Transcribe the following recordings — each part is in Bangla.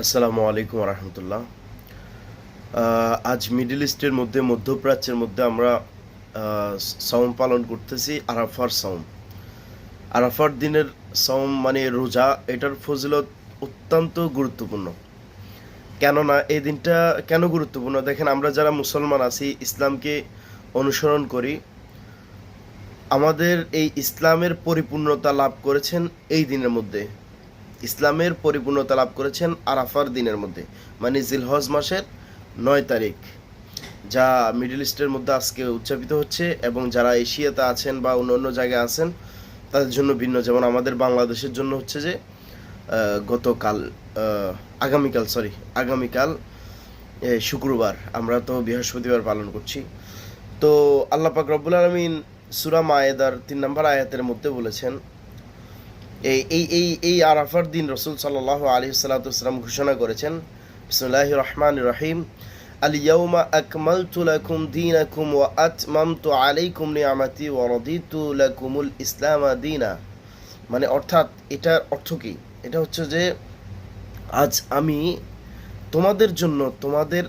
আসসালামু আলাইকুম রহমতুল্লাহ। আজ মিডল ইস্টের মধ্যে, মধ্যপ্রাচ্যের মধ্যে আমরা সওম পালন করতেছি, আরাফার সওম। আরাফার দিনের সওম মানে রোজা, এটার ফজিলত অত্যন্ত গুরুত্বপূর্ণ। কেননা এই দিনটা কেন গুরুত্বপূর্ণ দেখেন, আমরা যারা মুসলমান আছি, ইসলামকে অনুসরণ করি, আমাদের এই ইসলামের পরিপূর্ণতা লাভ করেছেন এই দিনের মধ্যে। ইসলামের পরিপূর্ণতা লাভ করেছেন আরাফার দিনের মধ্যে, মানে জিলহজ মাসের 9 তারিখ, যা মিডল ইস্টের মধ্যে আজকে উদযাপিত হচ্ছে। এবং যারা এশিয়াতে আছেন বা অন্য অন্য জায়গায় আছেন তাদের জন্য ভিন্ন। যেমন আমাদের বাংলাদেশের জন্য হচ্ছে যে গতকাল, আগামীকাল শুক্রবার, আমরা তো বৃহস্পতিবার পালন করছি। তো আল্লাহ পাক রব্বুল আলামিন সূরা মায়েদার 3 নম্বর আয়াতের মধ্যে বলেছেন, এই এই এই এই আরাফার দিন রসুল সাল্লাল্লাহু আলাইহি সাল্লাম ঘোষণা করেছেন, বিসমিল্লাহির রহমানির রহিম, আল ইয়াউমা আকমালতু লাকুম দীনাকুম ওয়া আতমামতু আলাইকুম নিআমাতি ওয়া রাদিতু লাকুমুল ইসলাম দীনা। মানে অর্থাৎ এটার অর্থ কি? এটা হচ্ছে যে আজ আমি তোমাদের জন্য তোমাদের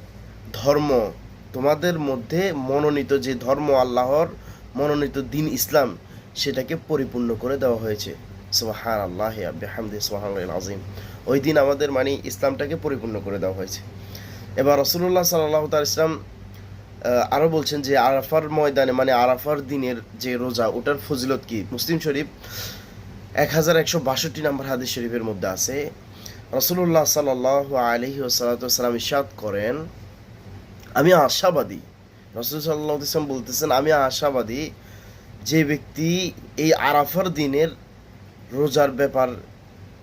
ধর্ম, তোমাদের মধ্যে মনোনীত যে ধর্ম, আল্লাহর মনোনীত দিন ইসলাম, সেটাকে পরিপূর্ণ করে দেওয়া হয়েছে। সুবহানাল্লাহ বিহামদিহি সুবহানাল্লাহিল আযীম। ওই দিন আমাদের মানে ইসলামটাকে পরিপূর্ণ করে দেওয়া হয়েছে। এবার রাসূলুল্লাহ সাল্লাল্লাহু তাআলা ইসলাম আরও বলছেন যে আরাফার ময়দানে, মানে আরাফার দিনের যে রোজা, ওটার ফজিলত কি? মুসলিম শরীফ 1162 নম্বর হাদিস শরীফের মধ্যে আছে, রাসূলুল্লাহ সাল্লাল্লাহু আলাইহি ওয়াসাল্লাম ইরশাদ করেন, আমি আশাবাদী, রাসূল সাল্লাল্লাহু আলাইহি ওয়াসাল্লাম বলতেছেন, আমি আশাবাদী যে ব্যক্তি এই আরাফার দিনের রোজার ব্যাপার,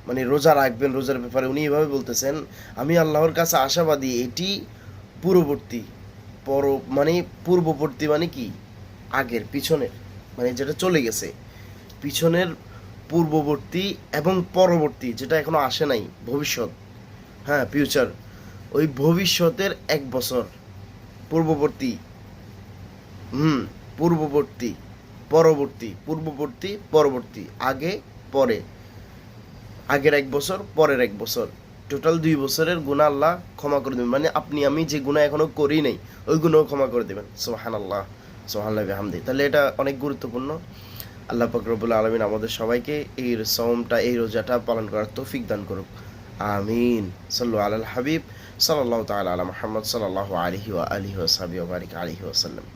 মানে রোজা রাখবেন, রোজার ব্যাপারে উনি এভাবে বলতেছেন, আমি আল্লাহর কাছে আশাবাদী এটি পূর্ববর্তী, মানে পূর্ববর্তী মানে কি, আগের, পিছনের, মানে যেটা চলে গেছে, পিছনের, পূর্ববর্তী এবং পরবর্তী, যেটা এখনো আসে নাই, ভবিষ্যৎ, হ্যাঁ ফিউচার, ওই ভবিষ্যতের 1 বছর, পূর্ববর্তী, পূর্ববর্তী, পরবর্তী, পূর্ববর্তী, পরবর্তী, আগে, পরে, আগের 1 বছর, পরের 1 বছর, টোটাল 2 বছরের গুনাহ আল্লাহ ক্ষমা করে দেবেন। মানে আপনি আমি যে গুনাহ এখনো করি নাই, ওই গুনাহও ক্ষমা করে দেবেন। সুবহানাল্লাহ, সুবহানাল্লাহি বিহামদিহি। তাহলে এটা অনেক গুরুত্বপূর্ণ। আল্লাহ পাক রব্বুল আলামিন আমাদের সবাইকে এই সওমটা, এই রোজাটা পালন করার তৌফিক দান করুক। আমিন। সাল্লু আলাল হাবিব সাল্লাল্লাহু তাআলা আলা মুহাম্মদ সাল্লাল্লাহু আলাইহি ওয়া আলিহি ওয়া সাহবিহি ওয়া বারিক আলাইহি ওয়া সাল্লাম।